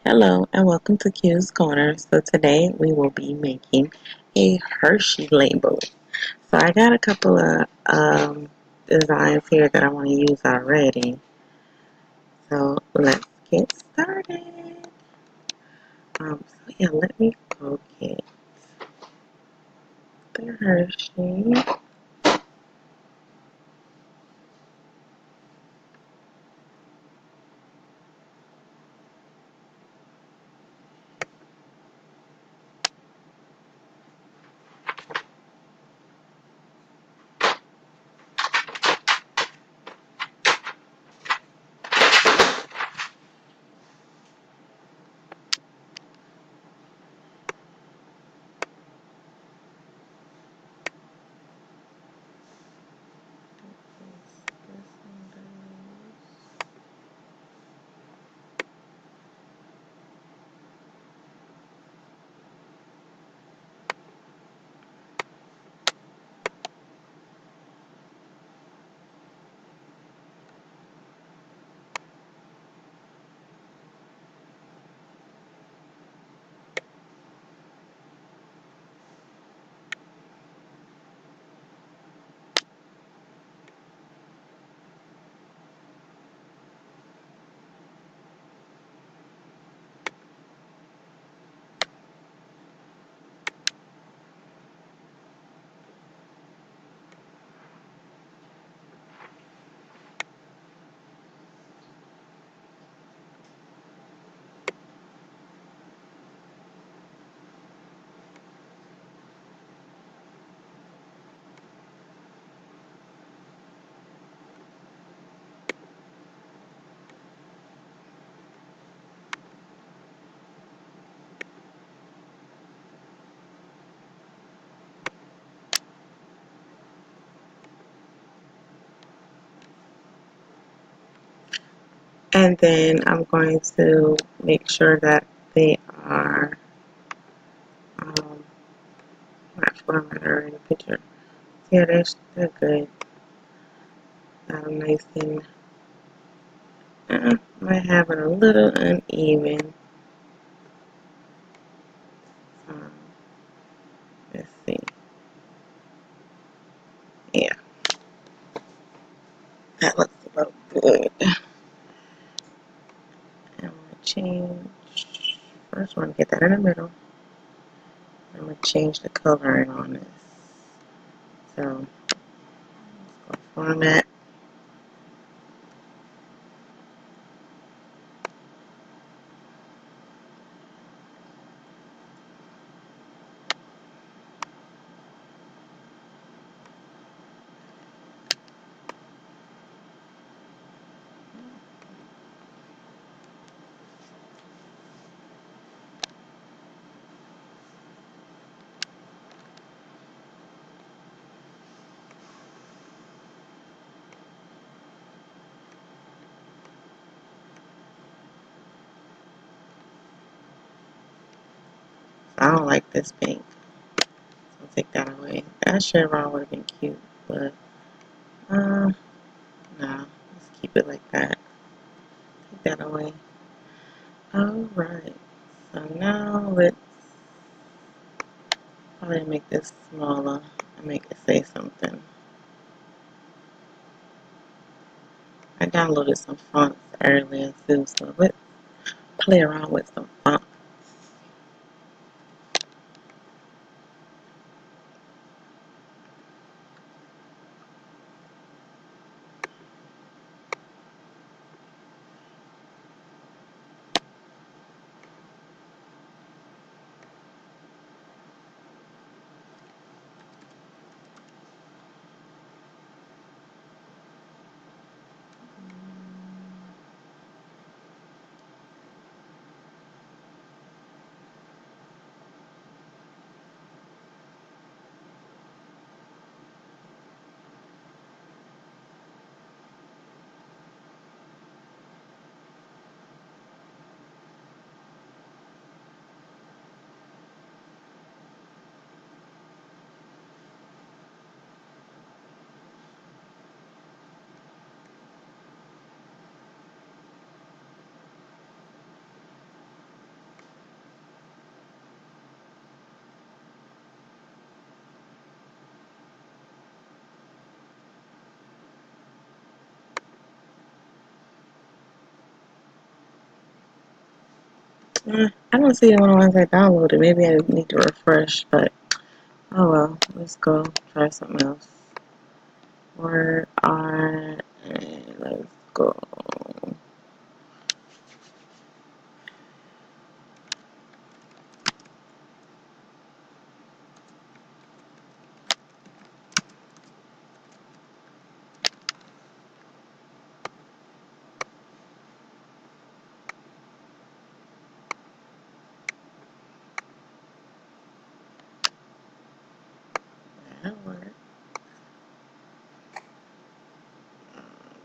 Hello and welcome to Q's Corner. So today we will be making a Hershey label. So I got a couple of designs here that I want to use already. So let's get started. So yeah, let me go get the Hershey. And then I'm going to make sure that they are not formatted in the picture. Yeah, they're good. Nice and might have it a little uneven. Um, let's see. Yeah, that looks about good. I'm going to change. First, I want to get that in the middle. I'm going to change the coloring on this. So, let's go format. I don't like this pink. So I'll take that away. That chevron would have been cute, but no, let's keep it like that. Take that away. Alright, so now let's probably make this smaller and make it say something. I downloaded some fonts earlier too, so let's play around with some fonts. I don't see it on the ones I downloaded. Maybe I need to refresh, but oh well. Let's go try something else. Word art, and let's go. That'll work.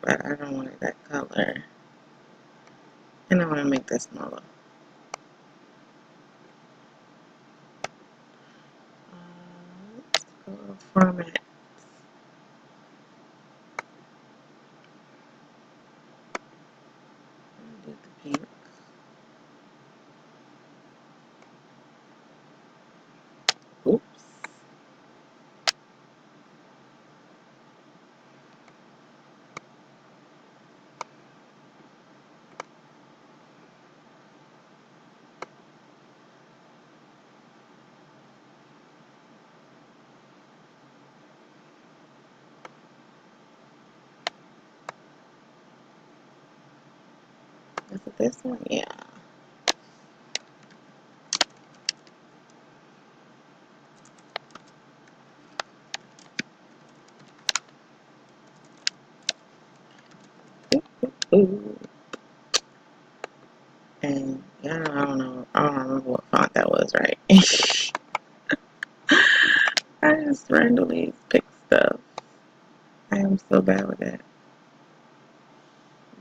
But I don't want it that color. And I want to make this smaller. Let's go format. Do the pink. Oops. Is it this one? Yeah. Ooh. And yeah, I don't know. I don't remember what font that was, right? I just randomly pick stuff. I am so bad with that.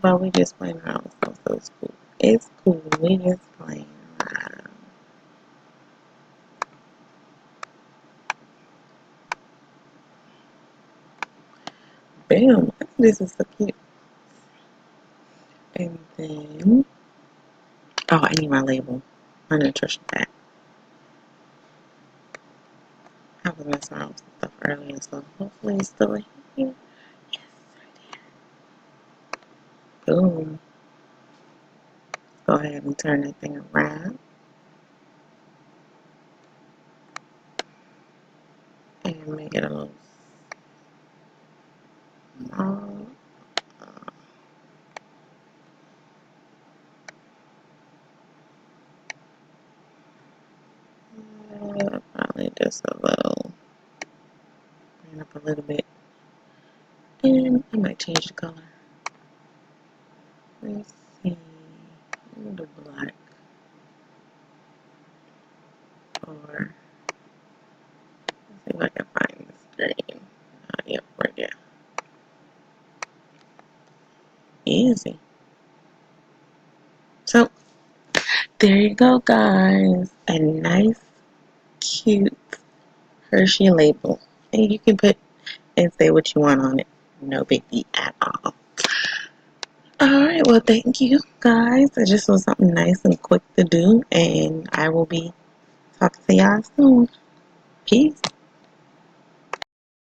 But we just playing around, so it's cool. It's cool. We just playing around. Bam! This is so cute. And then, oh, I need my label, my nutrition pack. I was messing around with some stuff earlier, so hopefully it's still in here. Yes, boom. Go ahead and turn that thing around and make it a little small. Probably just a little, bring it up a little bit. And I might change the color. Let's see. The black. Or let's see if I can find this green. Yep, right there. Easy. So there you go, guys. A nice, cute Hershey label. And you can put and say what you want on it. No biggie at all. Alright, well, thank you, guys. It just was something nice and quick to do. And I will be talking to y'all soon. Peace.